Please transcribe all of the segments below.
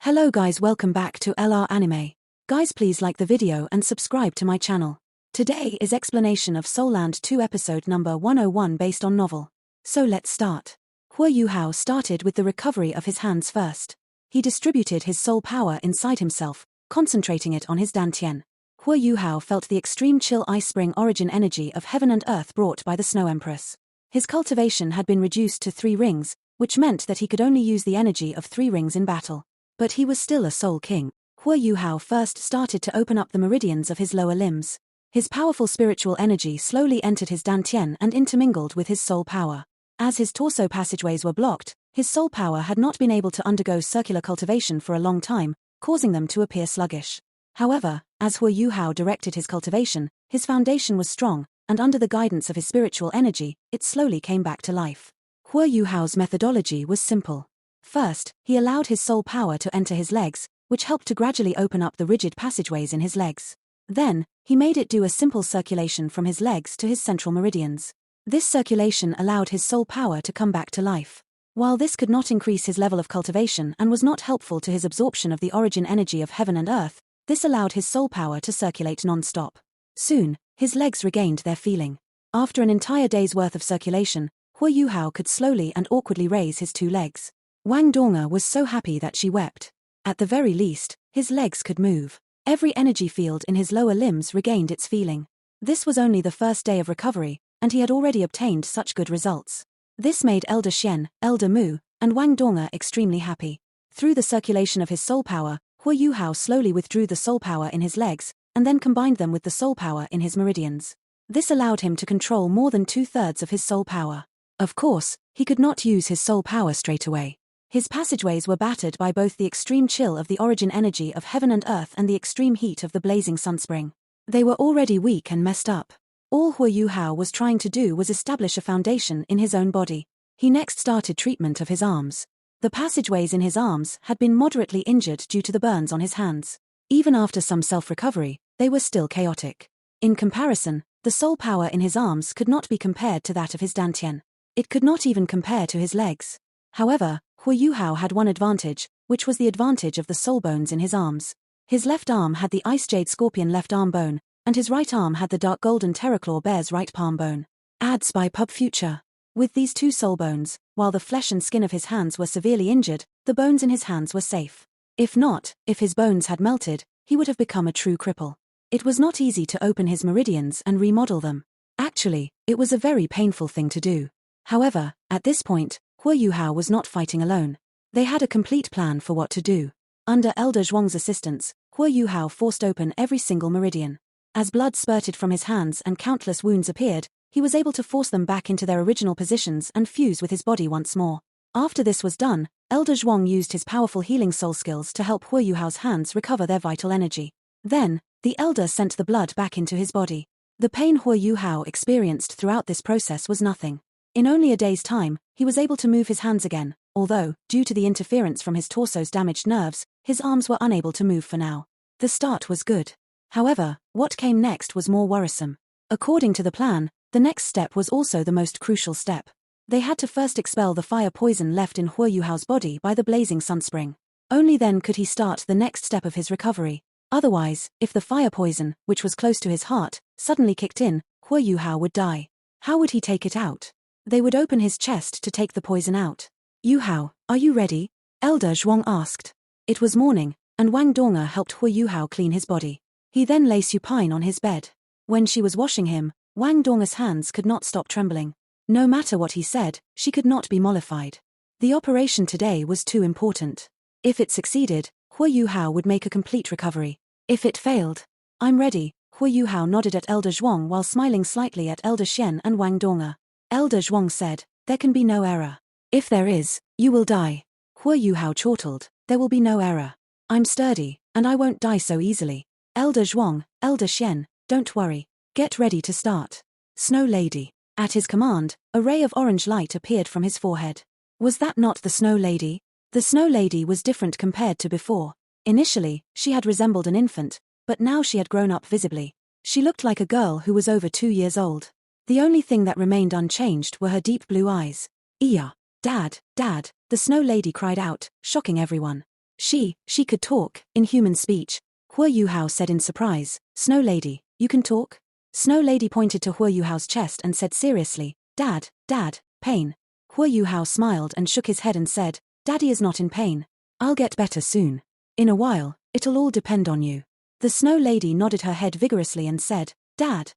Hello guys, welcome back to LR Anime. Guys, please like the video and subscribe to my channel. Today is explanation of Soul Land 2 episode number 101 based on novel. So let's start. Hua Yuhao started with the recovery of his hands first. He distributed his soul power inside himself, concentrating it on his dantian. Hua Yuhao felt the extreme chill ice spring origin energy of heaven and earth brought by the Snow Empress. His cultivation had been reduced to 3 rings, which meant that he could only use the energy of 3 rings in battle. But he was still a soul king. Hua Yuhao first started to open up the meridians of his lower limbs. His powerful spiritual energy slowly entered his dantian and intermingled with his soul power. As his torso passageways were blocked, his soul power had not been able to undergo circular cultivation for a long time, causing them to appear sluggish. However, as Hua Yuhao directed his cultivation, his foundation was strong, and under the guidance of his spiritual energy, it slowly came back to life. Hua Yuhao's methodology was simple. First, he allowed his soul power to enter his legs, which helped to gradually open up the rigid passageways in his legs. Then, he made it do a simple circulation from his legs to his central meridians. This circulation allowed his soul power to come back to life. While this could not increase his level of cultivation and was not helpful to his absorption of the origin energy of heaven and earth, this allowed his soul power to circulate non-stop. Soon, his legs regained their feeling. After an entire day's worth of circulation, Hua Yuhao could slowly and awkwardly raise his 2 legs. Wang Donga was so happy that she wept. At the very least, his legs could move. Every energy field in his lower limbs regained its feeling. This was only the first day of recovery, and he had already obtained such good results. This made Elder Xian, Elder Mu, and Wang Donga extremely happy. Through the circulation of his soul power, Hua Yuhao slowly withdrew the soul power in his legs, and then combined them with the soul power in his meridians. This allowed him to control more than 2/3 of his soul power. Of course, he could not use his soul power straight away. His passageways were battered by both the extreme chill of the origin energy of heaven and earth and the extreme heat of the blazing sunspring. They were already weak and messed up. All Hua Yuhao was trying to do was establish a foundation in his own body. He next started treatment of his arms. The passageways in his arms had been moderately injured due to the burns on his hands. Even after some self-recovery, they were still chaotic. In comparison, the soul power in his arms could not be compared to that of his dantian. It could not even compare to his legs. However, Hua Yuhao had one advantage, which was the advantage of the soul bones in his arms. His left arm had the Ice Jade Scorpion left arm bone, and his right arm had the Dark Golden Terraclaw Bear's right palm bone. Ads by Pub Future. With these 2 soul bones, while the flesh and skin of his hands were severely injured, the bones in his hands were safe. If his bones had melted, he would have become a true cripple. It was not easy to open his meridians and remodel them. Actually, it was a very painful thing to do. However, at this point, Hua Yuhao was not fighting alone. They had a complete plan for what to do. Under Elder Zhuang's assistance, Hua Yuhao forced open every single meridian. As blood spurted from his hands and countless wounds appeared, he was able to force them back into their original positions and fuse with his body once more. After this was done, Elder Zhuang used his powerful healing soul skills to help Hua Yuhao's hands recover their vital energy. Then, the Elder sent the blood back into his body. The pain Hua Yuhao experienced throughout this process was nothing. In only a day's time, he was able to move his hands again, although, due to the interference from his torso's damaged nerves, his arms were unable to move for now. The start was good. However, what came next was more worrisome. According to the plan, the next step was also the most crucial step. They had to first expel the fire poison left in Hua Yuhao's body by the blazing sunspring. Only then could he start the next step of his recovery. Otherwise, if the fire poison, which was close to his heart, suddenly kicked in, Hua Yuhao would die. How would he take it out? They would open his chest to take the poison out. Yuhao, are you ready? Elder Zhuang asked. It was morning, and Wang Donga helped Hua Yuhao clean his body. He then lay supine on his bed. When she was washing him, Wang Donga's hands could not stop trembling. No matter what he said, she could not be mollified. The operation today was too important. If it succeeded, Hua Yuhao would make a complete recovery. If it failed, I'm ready. Hua Yuhao nodded at Elder Zhuang while smiling slightly at Elder Xian and Wang Donga. Elder Zhuang said, there can be no error. If there is, you will die. Hua Yuhao chortled, there will be no error. I'm sturdy, and I won't die so easily. Elder Zhuang, Elder Xian, don't worry. Get ready to start. Snow Lady. At his command, a ray of orange light appeared from his forehead. Was that not the Snow Lady? The Snow Lady was different compared to before. Initially, she had resembled an infant, but now she had grown up visibly. She looked like a girl who was over 2 years old. The only thing that remained unchanged were her deep blue eyes. Iya, Dad, Dad, the Snow Lady cried out, shocking everyone. She could talk, in human speech. Hua Yuhao said in surprise, Snow Lady, you can talk? Snow Lady pointed to Hua Yuhao's chest and said seriously, Dad, pain. Hua Yuhao smiled and shook his head and said, Daddy is not in pain. I'll get better soon. In a while, it'll all depend on you. The Snow Lady nodded her head vigorously and said, Dad,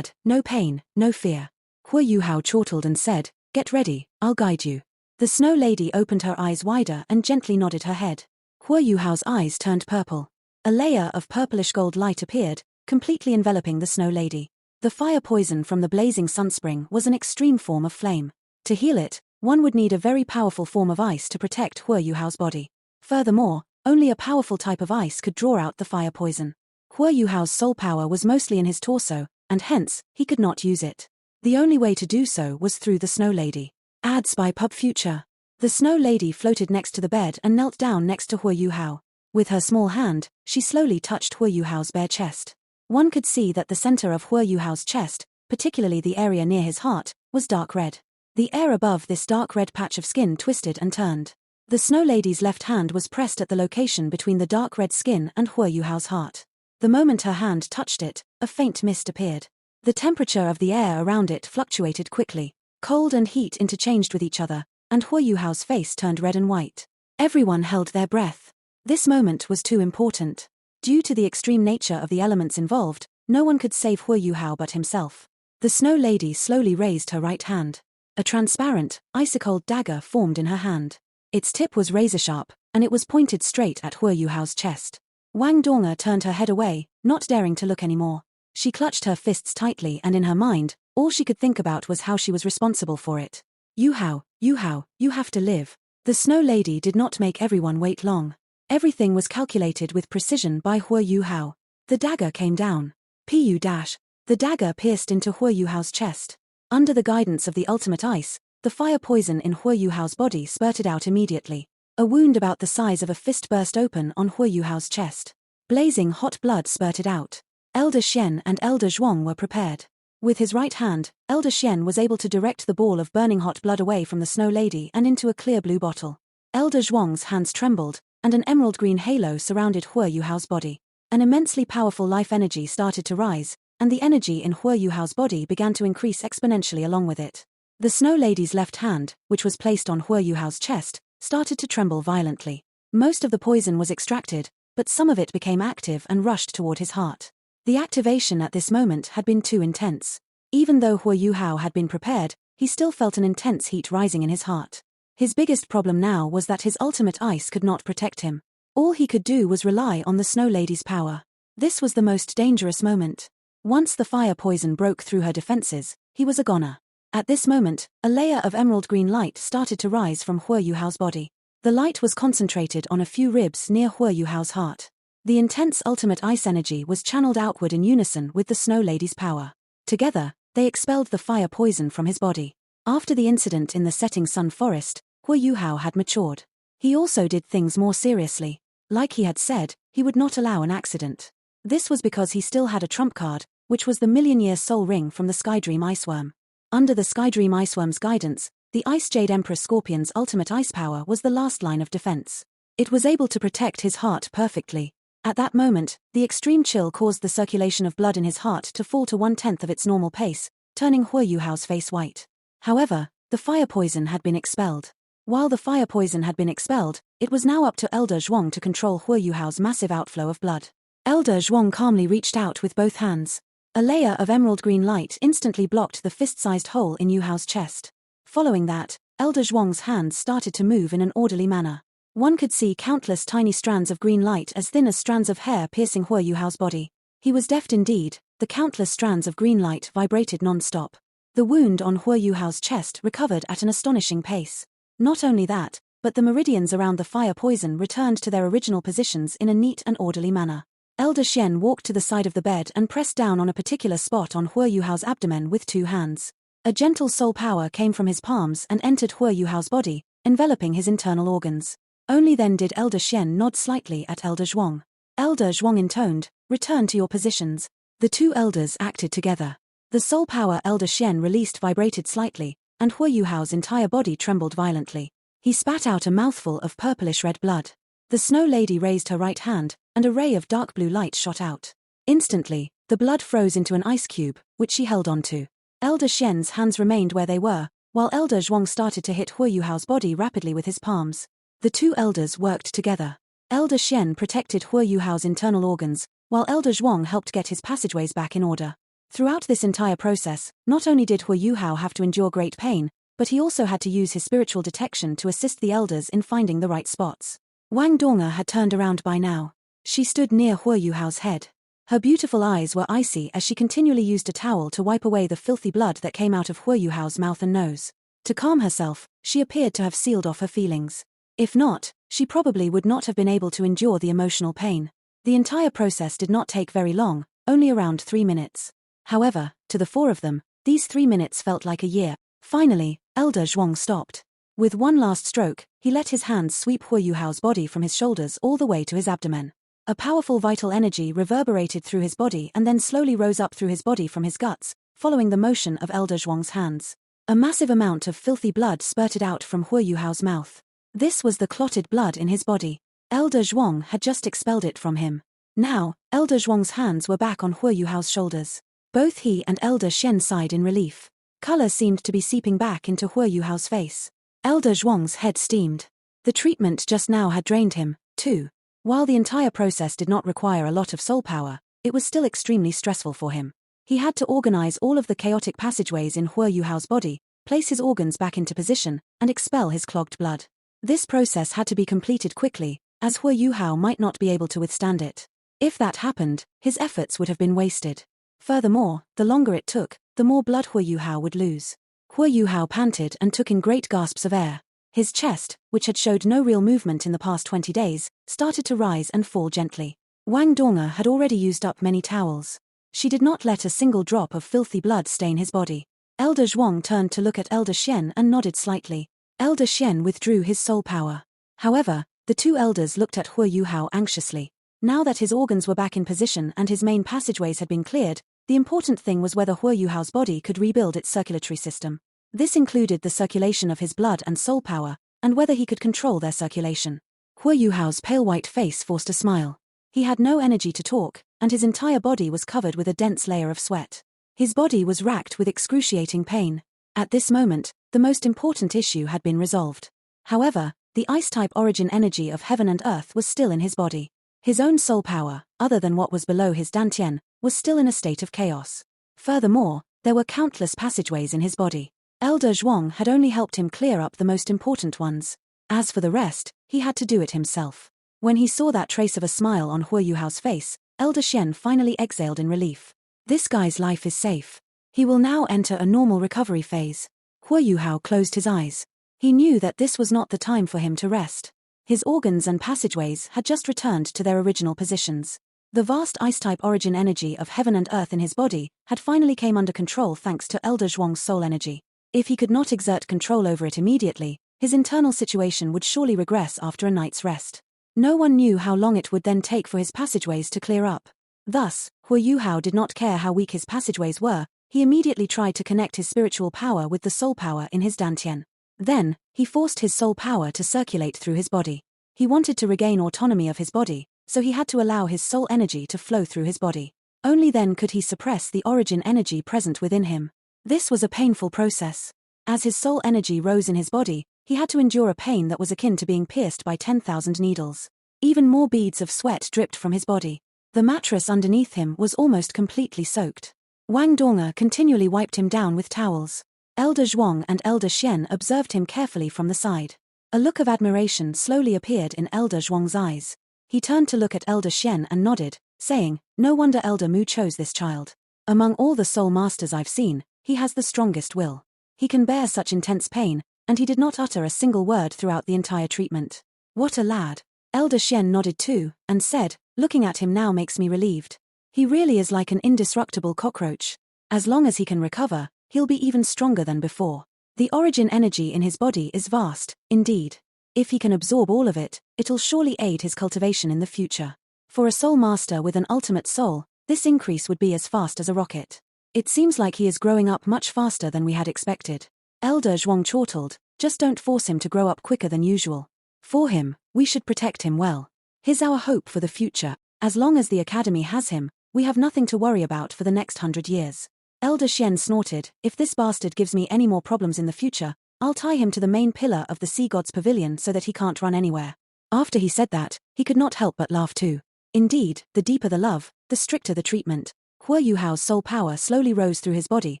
no pain, no fear. Hua Yuhao chortled and said, Get ready, I'll guide you. The Snow Lady opened her eyes wider and gently nodded her head. Hua Yuhao's eyes turned purple. A layer of purplish gold light appeared, completely enveloping the Snow Lady. The fire poison from the blazing sunspring was an extreme form of flame. To heal it, one would need a very powerful form of ice to protect Hua Yuhao's body. Furthermore, only a powerful type of ice could draw out the fire poison. Hua Yuhao's soul power was mostly in his torso, and hence, he could not use it. The only way to do so was through the Snow Lady. Ads by Pub Future. The Snow Lady floated next to the bed and knelt down next to Hua Yuhao. With her small hand, she slowly touched Hua Yuhao's bare chest. One could see that the center of Hua Yuhao's chest, particularly the area near his heart, was dark red. The air above this dark red patch of skin twisted and turned. The Snow Lady's left hand was pressed at the location between the dark red skin and Hua Yuhao's heart. The moment her hand touched it, a faint mist appeared. The temperature of the air around it fluctuated quickly. Cold and heat interchanged with each other, and Hua Yuhao's face turned red and white. Everyone held their breath. This moment was too important. Due to the extreme nature of the elements involved, no one could save Hua Yuhao but himself. The Snow Lady slowly raised her right hand. A transparent, ice-cold dagger formed in her hand. Its tip was razor-sharp, and it was pointed straight at Hua Yuhao's chest. Wang Donga turned her head away, not daring to look anymore. She clutched her fists tightly and in her mind, all she could think about was how she was responsible for it. Yuhao, you have to live. The Snow Lady did not make everyone wait long. Everything was calculated with precision by Hua Yuhao. The dagger came down. The dagger pierced into Hua Yuhao's chest. Under the guidance of the ultimate ice, the fire poison in Hua Yuhao's body spurted out immediately. A wound about the size of a fist burst open on Hua Yuhao's chest. Blazing hot blood spurted out. Elder Xian and Elder Zhuang were prepared. With his right hand, Elder Xian was able to direct the ball of burning hot blood away from the Snow Lady and into a clear blue bottle. Elder Zhuang's hands trembled, and an emerald-green halo surrounded Hua Yuhao's body. An immensely powerful life energy started to rise, and the energy in Hua Yuhao's body began to increase exponentially along with it. The Snow Lady's left hand, which was placed on Hua Yuhao's chest, started to tremble violently. Most of the poison was extracted, but some of it became active and rushed toward his heart. The activation at this moment had been too intense. Even though Hua Yuhao had been prepared, he still felt an intense heat rising in his heart. His biggest problem now was that his ultimate ice could not protect him. All he could do was rely on the Snow Lady's power. This was the most dangerous moment. Once the fire poison broke through her defenses, he was a goner. At this moment, a layer of emerald green light started to rise from Hua Yuhao's body. The light was concentrated on a few ribs near Hua Yuhao's heart. The intense ultimate ice energy was channeled outward in unison with the Snow Lady's power. Together, they expelled the fire poison from his body. After the incident in the setting sun forest, Hua Yuhao had matured. He also did things more seriously. Like he had said, he would not allow an accident. This was because he still had a trump card, which was the million-year soul ring from the Skydream Iceworm. Under the Skydream Iceworm's guidance, the Ice Jade Empress Scorpion's ultimate ice power was the last line of defense. It was able to protect his heart perfectly. At that moment, the extreme chill caused the circulation of blood in his heart to fall to 1/10 of its normal pace, turning Hua Yuhao's face white. However, the fire poison had been expelled. While the fire poison had been expelled, it was now up to Elder Zhuang to control Hua Yuhao's massive outflow of blood. Elder Zhuang calmly reached out with both hands. A layer of emerald green light instantly blocked the fist-sized hole in Yuhao's chest. Following that, Elder Zhuang's hands started to move in an orderly manner. One could see countless tiny strands of green light as thin as strands of hair piercing Hua Yuhao's body. He was deft indeed. The countless strands of green light vibrated non-stop. The wound on Hua Yuhao's chest recovered at an astonishing pace. Not only that, but the meridians around the fire poison returned to their original positions in a neat and orderly manner. Elder Xian walked to the side of the bed and pressed down on a particular spot on Hua Yuhao's abdomen with 2 hands. A gentle soul power came from his palms and entered Hua Yuhao's body, enveloping his internal organs. Only then did Elder Xian nod slightly at Elder Zhuang. Elder Zhuang intoned, "Return to your positions." The 2 elders acted together. The soul power Elder Xian released vibrated slightly, and Hua Yuhao's entire body trembled violently. He spat out a mouthful of purplish red blood. The Snow Lady raised her right hand, and a ray of dark blue light shot out. Instantly, the blood froze into an ice cube, which she held onto. Elder Xian's hands remained where they were, while Elder Zhuang started to hit Huo Yuhao's body rapidly with his palms. The two elders worked together. Elder Xian protected Huo Yuhao's internal organs, while Elder Zhuang helped get his passageways back in order. Throughout this entire process, not only did Huo Yuhao have to endure great pain, but he also had to use his spiritual detection to assist the elders in finding the right spots. Wang Donga had turned around by now. She stood near Huo Yuhao's head. Her beautiful eyes were icy as she continually used a towel to wipe away the filthy blood that came out of Huo Yuhao's mouth and nose. To calm herself, she appeared to have sealed off her feelings. If not, she probably would not have been able to endure the emotional pain. The entire process did not take very long, only around 3 minutes. However, to the four of them, these 3 minutes felt like a year. Finally, Elder Zhuang stopped. With one last stroke, he let his hands sweep Huo Yuhao's body from his shoulders all the way to his abdomen. A powerful vital energy reverberated through his body and then slowly rose up through his body from his guts, following the motion of Elder Zhuang's hands. A massive amount of filthy blood spurted out from Huo Yuhao's mouth. This was the clotted blood in his body. Elder Zhuang had just expelled it from him. Now, Elder Zhuang's hands were back on Huo Yuhao's shoulders. Both he and Elder Xian sighed in relief. Color seemed to be seeping back into Huo Yuhao's face. Elder Zhuang's head steamed. The treatment just now had drained him, too. While the entire process did not require a lot of soul power, it was still extremely stressful for him. He had to organize all of the chaotic passageways in Huo Yuhao's body, place his organs back into position, and expel his clogged blood. This process had to be completed quickly, as Huo Yuhao might not be able to withstand it. If that happened, his efforts would have been wasted. Furthermore, the longer it took, the more blood Huo Yuhao would lose. Huo Yuhao panted and took in great gasps of air. His chest, which had showed no real movement in the past 20 days, started to rise and fall gently. Wang Donga had already used up many towels. She did not let a single drop of filthy blood stain his body. Elder Zhuang turned to look at Elder Xian and nodded slightly. Elder Xian withdrew his soul power. However, the two elders looked at Huo Yuhao anxiously. Now that his organs were back in position and his main passageways had been cleared, the important thing was whether Huo Yuhao's body could rebuild its circulatory system. This included the circulation of his blood and soul power, and whether he could control their circulation. Huo Yuhao's pale white face forced a smile. He had no energy to talk, and his entire body was covered with a dense layer of sweat. His body was racked with excruciating pain. At this moment, the most important issue had been resolved. However, the ice-type origin energy of heaven and earth was still in his body. His own soul power, other than what was below his dantian, was still in a state of chaos. Furthermore, there were countless passageways in his body. Elder Zhuang had only helped him clear up the most important ones. As for the rest, he had to do it himself. When he saw that trace of a smile on Huo Yuhao's face, Elder Xian finally exhaled in relief. This guy's life is safe. He will now enter a normal recovery phase. Huo Yuhao closed his eyes. He knew that this was not the time for him to rest. His organs and passageways had just returned to their original positions. The vast ice-type origin energy of heaven and earth in his body had finally came under control thanks to Elder Zhuang's soul energy. If he could not exert control over it immediately, his internal situation would surely regress after a night's rest. No one knew how long it would then take for his passageways to clear up. Thus, Huo Yuhao did not care how weak his passageways were. He immediately tried to connect his spiritual power with the soul power in his dantian. Then, he forced his soul power to circulate through his body. He wanted to regain autonomy of his body, so he had to allow his soul energy to flow through his body. Only then could he suppress the origin energy present within him. This was a painful process. As his soul energy rose in his body, he had to endure a pain that was akin to being pierced by 10,000 needles. Even more beads of sweat dripped from his body. The mattress underneath him was almost completely soaked. Wang Donga continually wiped him down with towels. Elder Zhuang and Elder Xian observed him carefully from the side. A look of admiration slowly appeared in Elder Zhuang's eyes. He turned to look at Elder Xian and nodded, saying, "No wonder Elder Mu chose this child. Among all the soul masters I've seen, he has the strongest will. He can bear such intense pain, and he did not utter a single word throughout the entire treatment. What a lad." Elder Xian nodded too, and said, "Looking at him now makes me relieved. He really is like an indestructible cockroach. As long as he can recover, he'll be even stronger than before. The origin energy in his body is vast, indeed. If he can absorb all of it, it'll surely aid his cultivation in the future. For a soul master with an ultimate soul, this increase would be as fast as a rocket. It seems like he is growing up much faster than we had expected." Elder Zhuang chortled, "Just don't force him to grow up quicker than usual. For him, We should protect him well. He's our hope for the future. As long as the academy has him, we have nothing to worry about for the next 100 years. Elder Xian snorted, if this bastard gives me any more problems in the future, I'll tie him to the main pillar of the sea god's pavilion so that he can't run anywhere. After he said that, he could not help but laugh too. Indeed, the deeper the love, the stricter the treatment. Hua Yuhao's soul power slowly rose through his body,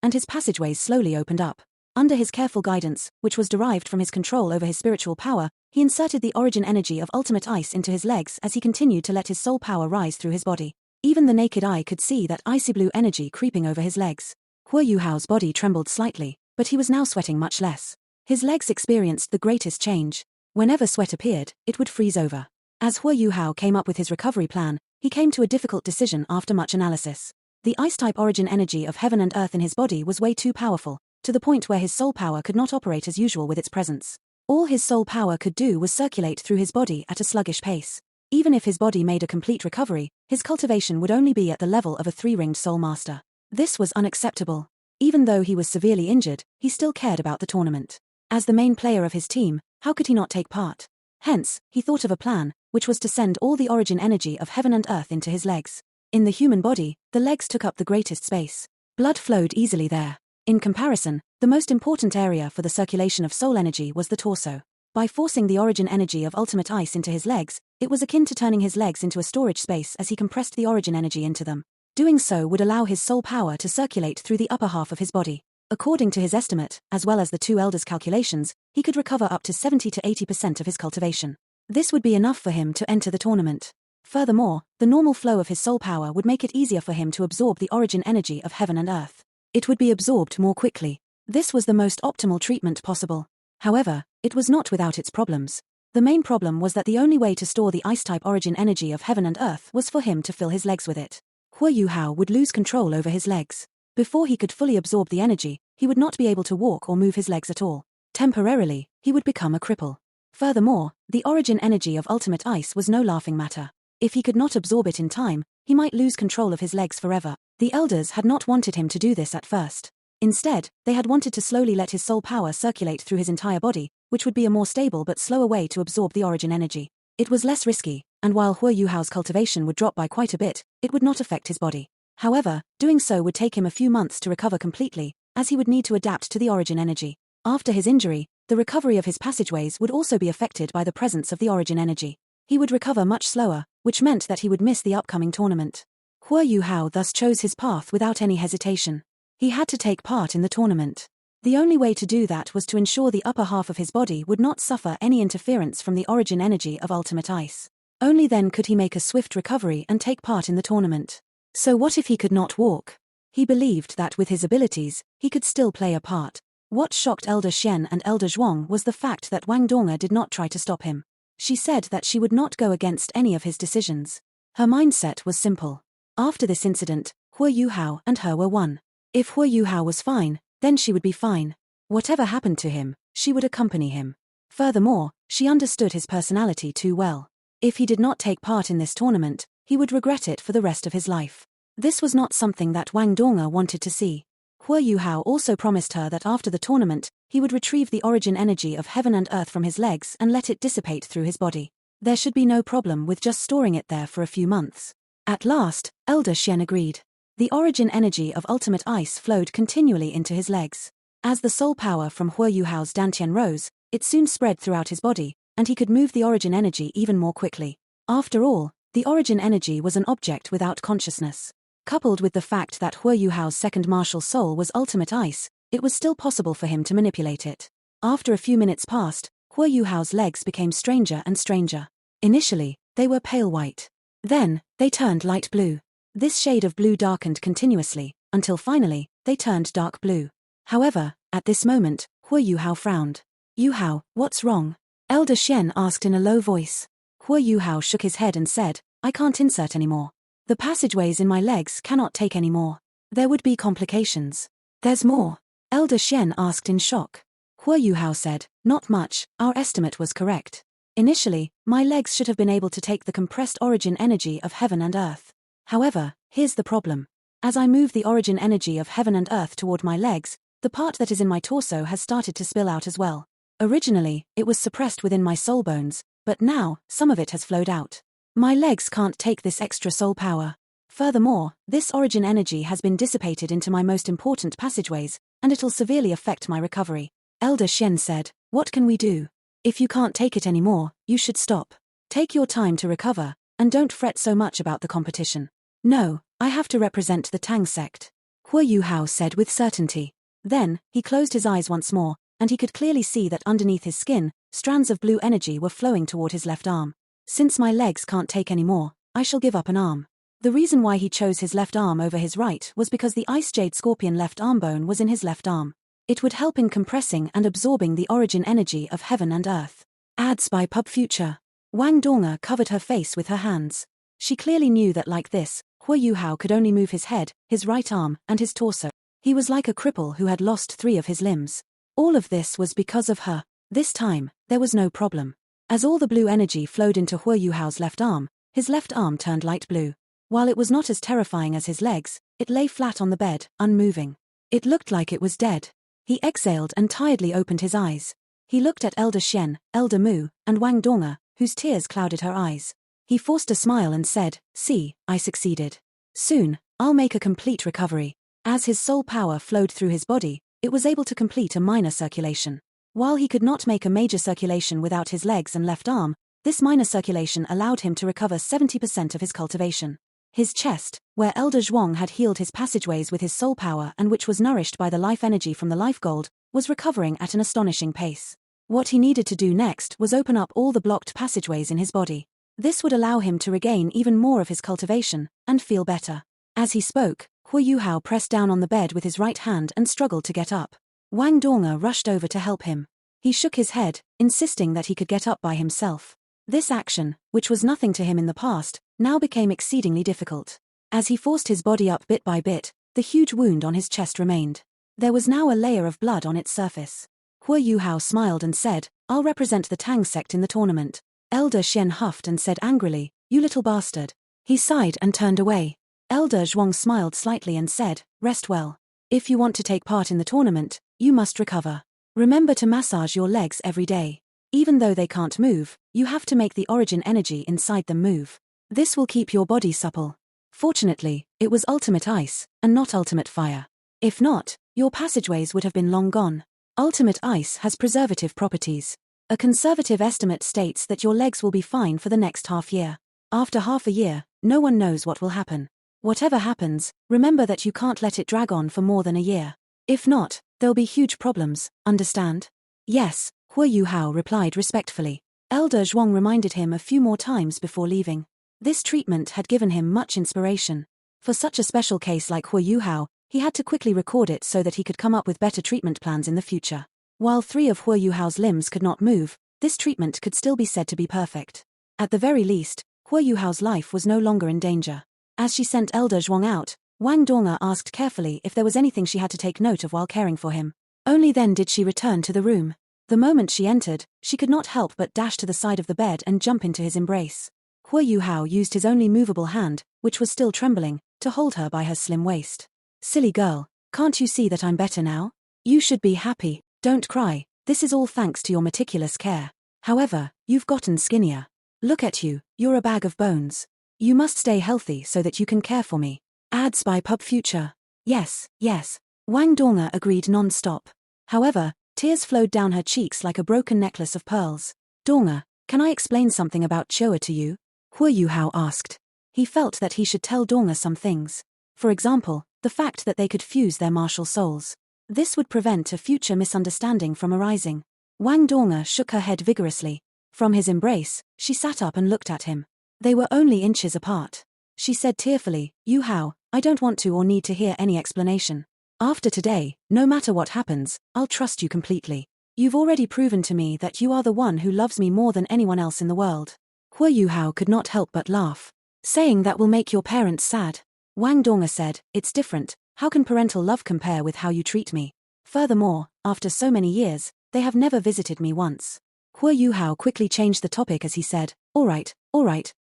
and his passageways slowly opened up. Under his careful guidance, which was derived from his control over his spiritual power, he inserted the origin energy of ultimate ice into his legs as he continued to let his soul power rise through his body. Even the naked eye could see that icy blue energy creeping over his legs. Hua Yuhao's body trembled slightly, but he was now sweating much less. His legs experienced the greatest change. Whenever sweat appeared, it would freeze over. As Hua Yuhao came up with his recovery plan, he came to a difficult decision after much analysis. The ice-type origin energy of heaven and earth in his body was way too powerful, to the point where his soul power could not operate as usual with its presence. All his soul power could do was circulate through his body at a sluggish pace. Even if his body made a complete recovery, his cultivation would only be at the level of a 3-ringed soul master. This was unacceptable. Even though he was severely injured, he still cared about the tournament. As the main player of his team, how could he not take part? Hence, he thought of a plan, which was to send all the origin energy of heaven and earth into his legs. In the human body, the legs took up the greatest space. Blood flowed easily there. In comparison, the most important area for the circulation of soul energy was the torso. By forcing the origin energy of ultimate ice into his legs, it was akin to turning his legs into a storage space as he compressed the origin energy into them. Doing so would allow his soul power to circulate through the upper half of his body. According to his estimate, as well as the two elders' calculations, he could recover up to 70 to 80% of his cultivation. This would be enough for him to enter the tournament. Furthermore, the normal flow of his soul power would make it easier for him to absorb the origin energy of heaven and earth. It would be absorbed more quickly. This was the most optimal treatment possible. However, it was not without its problems. The main problem was that the only way to store the ice-type origin energy of heaven and earth was for him to fill his legs with it. Hua Yuhao would lose control over his legs. Before he could fully absorb the energy, he would not be able to walk or move his legs at all. Temporarily, he would become a cripple. Furthermore, the origin energy of ultimate ice was no laughing matter. If he could not absorb it in time, he might lose control of his legs forever. The elders had not wanted him to do this at first. Instead, they had wanted to slowly let his soul power circulate through his entire body, which would be a more stable but slower way to absorb the origin energy. It was less risky, and while Hua Yuhao's cultivation would drop by quite a bit, it would not affect his body. However, doing so would take him a few months to recover completely, as he would need to adapt to the origin energy. After his injury, the recovery of his passageways would also be affected by the presence of the origin energy. He would recover much slower, which meant that he would miss the upcoming tournament. Hua Yuhao thus chose his path without any hesitation. He had to take part in the tournament. The only way to do that was to ensure the upper half of his body would not suffer any interference from the origin energy of ultimate ice. Only then could he make a swift recovery and take part in the tournament. So what if he could not walk? He believed that with his abilities, he could still play a part. What shocked Elder Xian and Elder Zhuang was the fact that Wang Donga did not try to stop him. She said that she would not go against any of his decisions. Her mindset was simple. After this incident, Hua Yuhao and her were one. If Hua Yuhao was fine, then she would be fine. Whatever happened to him, she would accompany him. Furthermore, she understood his personality too well. If he did not take part in this tournament, he would regret it for the rest of his life. This was not something that Wang Donga wanted to see. Hua Yuhao also promised her that after the tournament, he would retrieve the origin energy of heaven and earth from his legs and let it dissipate through his body. There should be no problem with just storing it there for a few months. At last, Elder Xian agreed. The origin energy of ultimate ice flowed continually into his legs. As the soul power from Hua Yuhao's Dantian rose, it soon spread throughout his body, and he could move the origin energy even more quickly. After all, the origin energy was an object without consciousness. Coupled with the fact that Hua Yuhao's second martial soul was ultimate ice, it was still possible for him to manipulate it. After a few minutes passed, Hua Yuhao's legs became stranger and stranger. Initially, they were pale white. Then, they turned light blue. This shade of blue darkened continuously, until finally, they turned dark blue. However, at this moment, Hua Yuhao frowned. "Yuhao, what's wrong?" Elder Xian asked in a low voice. Hua Yuhao shook his head and said, "I can't insert anymore. The passageways in my legs cannot take any more. There would be complications." "There's more?" Elder Xian asked in shock. Hua Yuhao said, "Not much, our estimate was correct. Initially, my legs should have been able to take the compressed origin energy of heaven and earth. However, here's the problem. As I move the origin energy of heaven and earth toward my legs, the part that is in my torso has started to spill out as well. Originally, it was suppressed within my soul bones, But now, some of it has flowed out. My legs can't take this extra soul power. Furthermore, this origin energy has been dissipated into my most important passageways, and it'll severely affect my recovery. Elder Shen said, what can we do? If you can't take it anymore, you should stop. Take your time to recover, and don't fret so much about the competition. No, I have to represent the Tang sect, Hua Yuhao said with certainty. Then, he closed his eyes once more, and he could clearly see that underneath his skin, strands of blue energy were flowing toward his left arm. Since my legs can't take any more, I shall give up an arm. The reason why he chose his left arm over his right was because the Ice Jade Scorpion left arm bone was in his left arm. It would help in compressing and absorbing the origin energy of heaven and earth. Ads by Pub Future. Wang Donga covered her face with her hands. She clearly knew that like this, Hua Yuhao could only move his head, his right arm, and his torso. He was like a cripple who had lost 3 of his limbs. All of this was because of her. This time, there was no problem. As all the blue energy flowed into Hua Yuhao's left arm, his left arm turned light blue. While it was not as terrifying as his legs, it lay flat on the bed, unmoving. It looked like it was dead. He exhaled and tiredly opened his eyes. He looked at Elder Shen, Elder Mu, and Wang Donga, whose tears clouded her eyes. He forced a smile and said, see, I succeeded. Soon, I'll make a complete recovery. As his soul power flowed through his body, it was able to complete a minor circulation. While he could not make a major circulation without his legs and left arm, this minor circulation allowed him to recover 70% of his cultivation. His chest, where Elder Zhuang had healed his passageways with his soul power and which was nourished by the life energy from the life gold, was recovering at an astonishing pace. What he needed to do next was open up all the blocked passageways in his body. This would allow him to regain even more of his cultivation and feel better. As he spoke, Hua Yuhao pressed down on the bed with his right hand and struggled to get up. Wang Donga rushed over to help him. He shook his head, insisting that he could get up by himself. This action, which was nothing to him in the past, now became exceedingly difficult. As he forced his body up bit by bit, the huge wound on his chest remained. There was now a layer of blood on its surface. Hua Yuhao smiled and said, I'll represent the Tang sect in the tournament. Elder Shen huffed and said angrily, you little bastard. He sighed and turned away. Elder Zhuang smiled slightly and said, rest well. If you want to take part in the tournament, you must recover. Remember to massage your legs every day. Even though they can't move, you have to make the origin energy inside them move. This will keep your body supple. Fortunately, it was ultimate ice, and not ultimate fire. If not, your passageways would have been long gone. Ultimate ice has preservative properties. A conservative estimate states that your legs will be fine for the next half year. After half a year, no one knows what will happen. Whatever happens, remember that you can't let it drag on for more than a year. If not, there'll be huge problems, understand? Yes, Hua Yuhao replied respectfully. Elder Zhuang reminded him a few more times before leaving. This treatment had given him much inspiration. For such a special case like Hua Yuhao, he had to quickly record it so that he could come up with better treatment plans in the future. While 3 of Hua Yuhao's limbs could not move, this treatment could still be said to be perfect. At the very least, Hua Yuhao's life was no longer in danger. As she sent Elder Zhuang out, Wang Donga asked carefully if there was anything she had to take note of while caring for him. Only then did she return to the room. The moment she entered, she could not help but dash to the side of the bed and jump into his embrace. Hua Yuhao used his only movable hand, which was still trembling, to hold her by her slim waist. Silly girl, can't you see that I'm better now? You should be happy, don't cry, this is all thanks to your meticulous care. However, you've gotten skinnier. Look at you, you're a bag of bones. You must stay healthy so that you can care for me. Ads by Pub Future. Yes, yes. Wang Donga agreed non-stop. However, tears flowed down her cheeks like a broken necklace of pearls. Donga, can I explain something about Choa to you? Hua Yuhao asked. He felt that he should tell Donga some things. For example, the fact that they could fuse their martial souls. This would prevent a future misunderstanding from arising. Wang Donga shook her head vigorously. From his embrace, she sat up and looked at him. They were only inches apart. She said tearfully, Yuhao, I don't want to or need to hear any explanation. After today, no matter what happens, I'll trust you completely. You've already proven to me that you are the one who loves me more than anyone else in the world. Hua Yuhao could not help but laugh. Saying that will make your parents sad. Wang Donga said, it's different, how can parental love compare with how you treat me? Furthermore, after so many years, they have never visited me once. Hua Yuhao quickly changed the topic as he said, all right,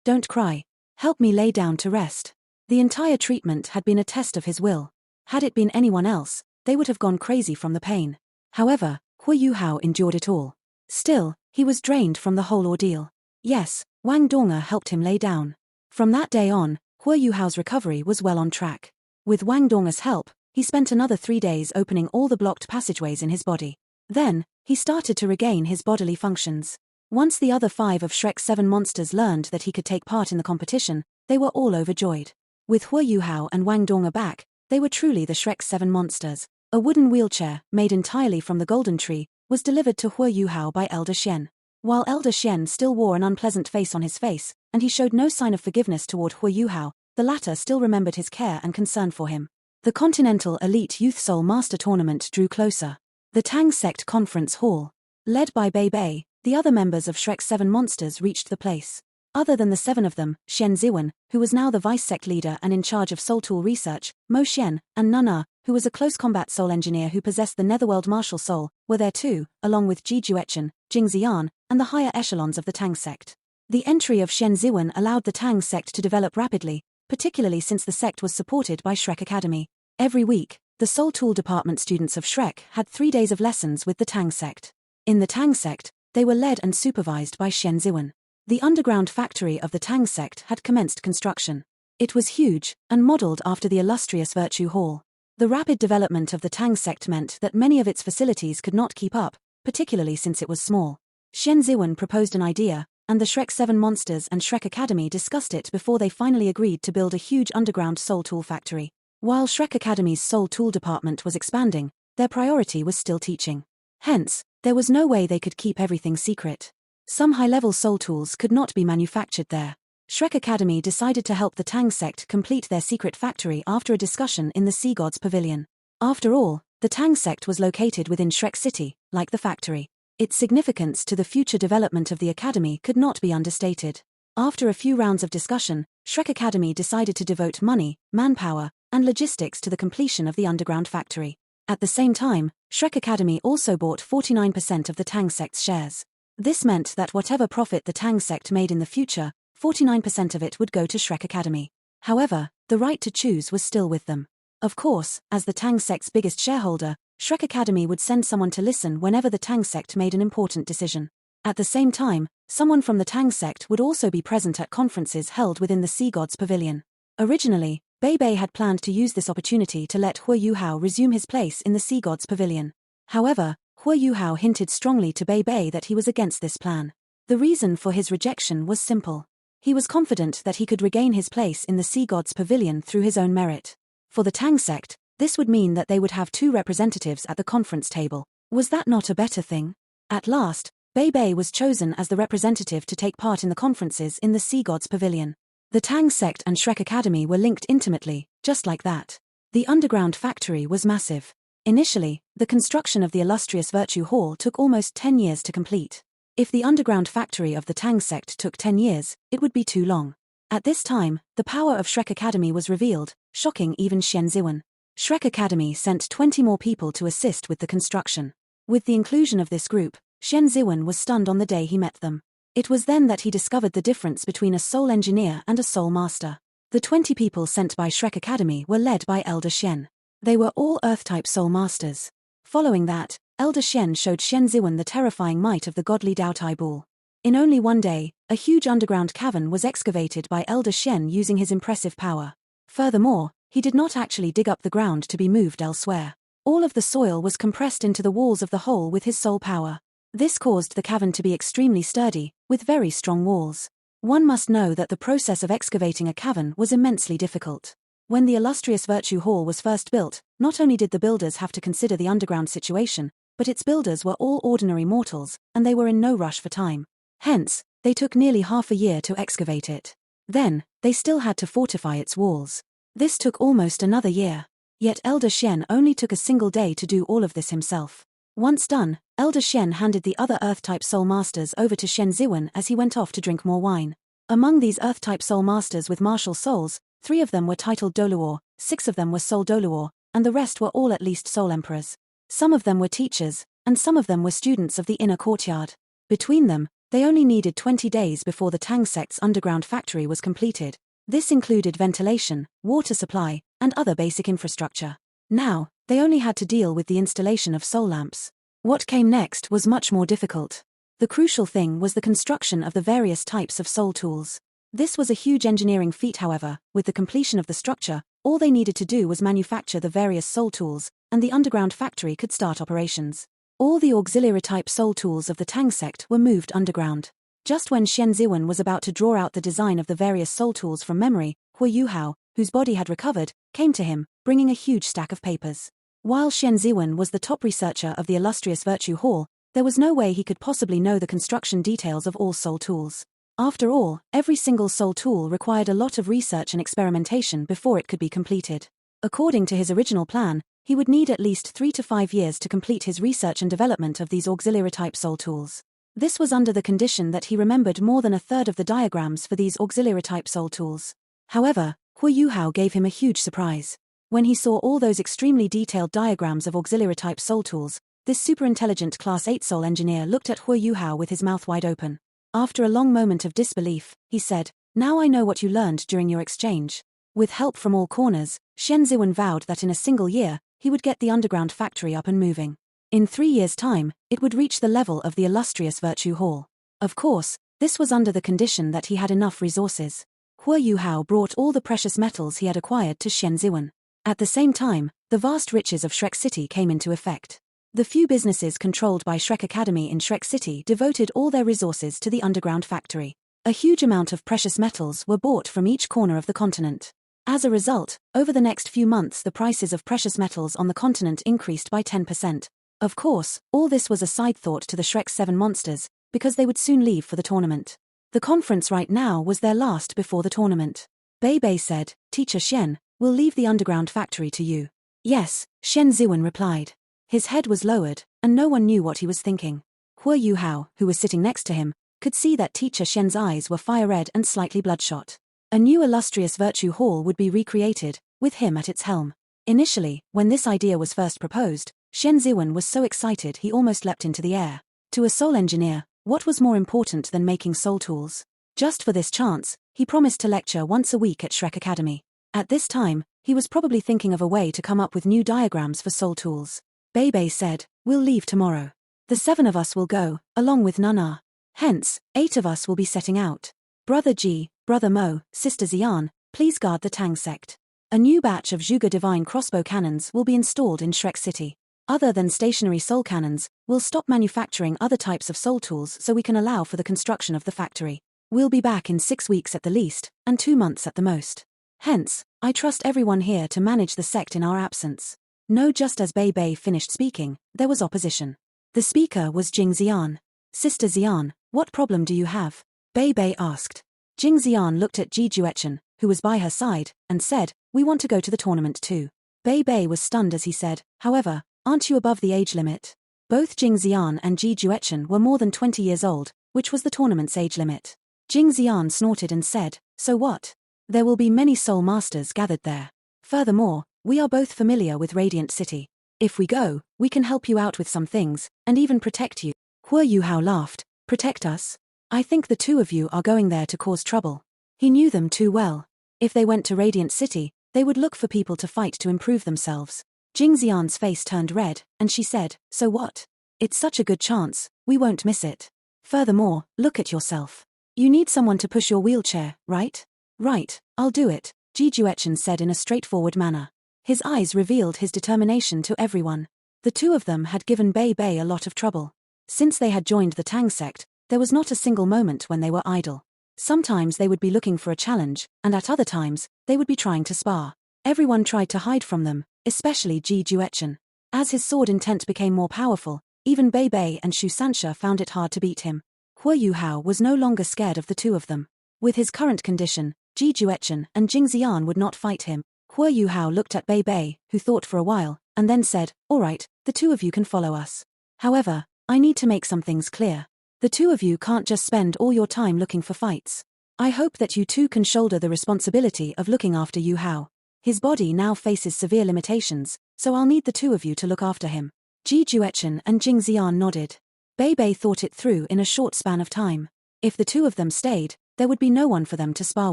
don't cry. Help me lay down to rest. The entire treatment had been a test of his will. Had it been anyone else, they would have gone crazy from the pain. However, Hua Yuhao endured it all. Still, he was drained from the whole ordeal. Yes, Wang Donga helped him lay down. From that day on, Hua Yuhao's recovery was well on track. With Wang Donga's help, he spent another 3 days opening all the blocked passageways in his body. Then, he started to regain his bodily functions. Once the other 5 of Shrek's 7 monsters learned that he could take part in the competition, they were all overjoyed. With Hua Yuhao and Wang Donga back, they were truly the Shrek's 7 monsters. A wooden wheelchair, made entirely from the golden tree, was delivered to Hua Yuhao by Elder Shen. While Elder Shen still wore an unpleasant face on his face, and he showed no sign of forgiveness toward Hua Yuhao, the latter still remembered his care and concern for him. The Continental Elite Youth Soul Master Tournament drew closer. The Tang Sect Conference Hall. Led by Bei Bei, the other members of Shrek's 7 monsters reached the place. Other than the 7 of them, Shen Ziwen, who was now the vice sect leader and in charge of soul tool research, Mo Shen, and Nana, who was a close combat soul engineer who possessed the Netherworld martial soul, were there too, along with Ji Juechen, Jing Xian, and the higher echelons of the Tang sect. The entry of Shen Ziwen allowed the Tang sect to develop rapidly, particularly since the sect was supported by Shrek Academy. Every week, the Soul Tool Department students of Shrek had 3 days of lessons with the Tang sect. In the Tang sect, they were led and supervised by Shen Ziwen. The underground factory of the Tang sect had commenced construction. It was huge, and modeled after the illustrious Virtue Hall. The rapid development of the Tang sect meant that many of its facilities could not keep up, particularly since it was small. Shen Ziwen proposed an idea, and the Shrek 7 monsters and Shrek Academy discussed it before they finally agreed to build a huge underground soul tool factory. While Shrek Academy's soul tool department was expanding, their priority was still teaching. Hence, there was no way they could keep everything secret. Some high-level soul tools could not be manufactured there. Shrek Academy decided to help the Tang sect complete their secret factory after a discussion in the Sea Gods Pavilion. After all, the Tang sect was located within Shrek City, like the factory. Its significance to the future development of the academy could not be understated. After a few rounds of discussion, Shrek Academy decided to devote money, manpower, and logistics to the completion of the underground factory. At the same time, Shrek Academy also bought 49% of the Tang sect's shares. This meant that whatever profit the Tang sect made in the future, 49% of it would go to Shrek Academy. However, the right to choose was still with them. Of course, as the Tang sect's biggest shareholder, Shrek Academy would send someone to listen whenever the Tang sect made an important decision. At the same time, someone from the Tang sect would also be present at conferences held within the Sea Gods Pavilion. Originally, Bei Bei had planned to use this opportunity to let Hua Yuhao resume his place in the Sea Gods Pavilion. However, Hua Yuhao hinted strongly to Bei Bei that he was against this plan. The reason for his rejection was simple. He was confident that he could regain his place in the Sea Gods Pavilion through his own merit. For the Tang sect, this would mean that they would have 2 representatives at the conference table. Was that not a better thing? At last, Bei Bei was chosen as the representative to take part in the conferences in the Sea Gods Pavilion. The Tang sect and Shrek Academy were linked intimately, just like that. The underground factory was massive. Initially, the construction of the illustrious Virtue Hall took almost 10 years to complete. If the underground factory of the Tang sect took 10 years, it would be too long. At this time, the power of Shrek Academy was revealed, shocking even Shen Ziwen. Shrek Academy sent 20 more people to assist with the construction. With the inclusion of this group, Shen Ziwen was stunned on the day he met them. It was then that he discovered the difference between a soul engineer and a soul master. The 20 people sent by Shrek Academy were led by Elder Shen. They were all Earth-type soul masters. Following that, Elder Shen showed Shen Ziwen the terrifying might of the godly Dao Tai Ball. In only one day, a huge underground cavern was excavated by Elder Shen using his impressive power. Furthermore, he did not actually dig up the ground to be moved elsewhere. All of the soil was compressed into the walls of the hole with his soul power. This caused the cavern to be extremely sturdy, with very strong walls. One must know that the process of excavating a cavern was immensely difficult. When the illustrious Virtue Hall was first built, not only did the builders have to consider the underground situation, but its builders were all ordinary mortals, and they were in no rush for time. Hence, they took nearly half a year to excavate it. Then, they still had to fortify its walls. This took almost another year. Yet Elder Shen only took a single day to do all of this himself. Once done, Elder Shen handed the other Earth-type soul masters over to Shen Ziwen as he went off to drink more wine. Among these Earth-type soul masters with martial souls, 3 of them were titled Doluor, 6 of them were Soul Doluor, and the rest were all at least Soul Emperors. Some of them were teachers, and some of them were students of the inner courtyard. Between them, they only needed 20 days before the Tang sect's underground factory was completed. This included ventilation, water supply, and other basic infrastructure. Now, they only had to deal with the installation of soul lamps. What came next was much more difficult. The crucial thing was the construction of the various types of soul tools. This was a huge engineering feat, however. With the completion of the structure, all they needed to do was manufacture the various soul tools, and the underground factory could start operations. All the auxiliary type soul tools of the Tang sect were moved underground. Just when Xian Ziwen was about to draw out the design of the various soul tools from memory, Hu Yuhao, whose body had recovered, came to him, bringing a huge stack of papers. While Xian Ziwen was the top researcher of the illustrious Virtue Hall, there was no way he could possibly know the construction details of all soul tools. After all, every single soul tool required a lot of research and experimentation before it could be completed. According to his original plan, he would need at least 3 to 5 years to complete his research and development of these auxiliary-type soul tools. This was under the condition that he remembered more than a third of the diagrams for these auxiliary-type soul tools. However, Hu Yuhao gave him a huge surprise. When he saw all those extremely detailed diagrams of auxiliary-type soul tools, this super-intelligent Class 8 soul engineer looked at Hu Yuhao with his mouth wide open. After a long moment of disbelief, he said, "Now I know what you learned during your exchange." With help from all corners, Xian Ziwen vowed that in a single year, he would get the underground factory up and moving. In 3 years' time, it would reach the level of the illustrious Virtue Hall. Of course, this was under the condition that he had enough resources. Hu Yuhao brought all the precious metals he had acquired to Xian Ziwen. At the same time, the vast riches of Shrek City came into effect. The few businesses controlled by Shrek Academy in Shrek City devoted all their resources to the underground factory. A huge amount of precious metals were bought from each corner of the continent. As a result, over the next few months the prices of precious metals on the continent increased by 10%. Of course, all this was a side thought to the Shrek 7 monsters, because they would soon leave for the tournament. The conference right now was their last before the tournament. Bei Bei said, "Teacher Xian, we'll leave the underground factory to you." "Yes," Xian Ziwen replied. His head was lowered, and no one knew what he was thinking. Hu Yuhao, who was sitting next to him, could see that Teacher Xian's eyes were fire-red and slightly bloodshot. A new illustrious Virtue Hall would be recreated, with him at its helm. Initially, when this idea was first proposed, Xian Ziwen was so excited he almost leapt into the air. To a soul engineer, what was more important than making soul tools? Just for this chance, he promised to lecture once a week at Shrek Academy. At this time, he was probably thinking of a way to come up with new diagrams for soul tools. Bei Bei said, "We'll leave tomorrow. The 7 of us will go, along with Nana. Hence, 8 of us will be setting out. Brother Ji, Brother Mo, Sister Xian, please guard the Tang sect. A new batch of Zhuge divine crossbow cannons will be installed in Shrek City. Other than stationary soul cannons, we'll stop manufacturing other types of soul tools so we can allow for the construction of the factory. We'll be back in 6 weeks at the least, and 2 months at the most. Hence, I trust everyone here to manage the sect in our absence." No, just as Bei Bei finished speaking, there was opposition. The speaker was Jing Xian. "Sister Xian, what problem do you have?" Bei Bei asked. Jing Xian looked at Ji Juechen, who was by her side, and said, "We want to go to the tournament too." Bei Bei was stunned as he said, "However, aren't you above the age limit?" Both Jing Xian and Ji Juechen were more than 20 years old, which was the tournament's age limit. Jing Xian snorted and said, "So what? There will be many soul masters gathered there. Furthermore, we are both familiar with Radiant City. If we go, we can help you out with some things, and even protect you." Hu Yuhao laughed. "Protect us? I think the 2 of you are going there to cause trouble." He knew them too well. If they went to Radiant City, they would look for people to fight to improve themselves. Jing Xian's face turned red, and she said, "So what? It's such a good chance, we won't miss it. Furthermore, look at yourself. You need someone to push your wheelchair, right?" "Right, I'll do it," Ji Juechen said in a straightforward manner. His eyes revealed his determination to everyone. The 2 of them had given Bei Bei a lot of trouble. Since they had joined the Tang sect, there was not a single moment when they were idle. Sometimes they would be looking for a challenge, and at other times, they would be trying to spar. Everyone tried to hide from them, especially Ji Juechen. As his sword intent became more powerful, even Bei Bei and Shu Sanxia found it hard to beat him. Hu Yuhao was no longer scared of the 2 of them. With his current condition, Ji Juechen and Jing Xian would not fight him. Hu Yuhao looked at Bei Bei, who thought for a while, and then said, "All right, the 2 of you can follow us. However, I need to make some things clear. The 2 of you can't just spend all your time looking for fights. I hope that you 2 can shoulder the responsibility of looking after Yuhao. His body now faces severe limitations, so I'll need the 2 of you to look after him." Ji Juechen and Jing Xian nodded. Bei Bei thought it through in a short span of time. If the 2 of them stayed, there would be no one for them to spar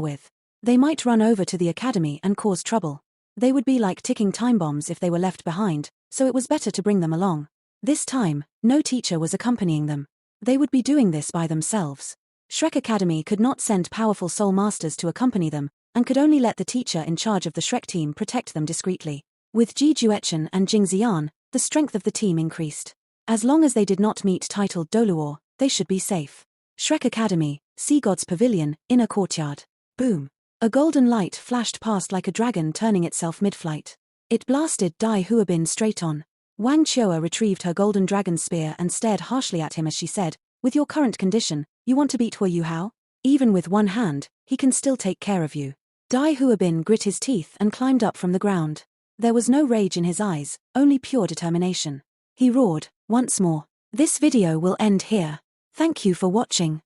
with. They might run over to the academy and cause trouble. They would be like ticking time bombs if they were left behind, so it was better to bring them along. This time, no teacher was accompanying them. They would be doing this by themselves. Shrek Academy could not send powerful soul masters to accompany them, and could only let the teacher in charge of the Shrek team protect them discreetly. With Ji Juechen and Jing Xian, the strength of the team increased. As long as they did not meet titled Doluor, they should be safe. Shrek Academy, Sea God's Pavilion, Inner Courtyard. Boom. A golden light flashed past like a dragon turning itself mid-flight. It blasted Dai Huabin straight on. Wang Chua retrieved her golden dragon spear and stared harshly at him as she said, "With your current condition, you want to beat Hua Yuhao? Even with one hand, he can still take care of you." Dai Huabin grit his teeth and climbed up from the ground. There was no rage in his eyes, only pure determination. He roared, once more. This video will end here. Thank you for watching.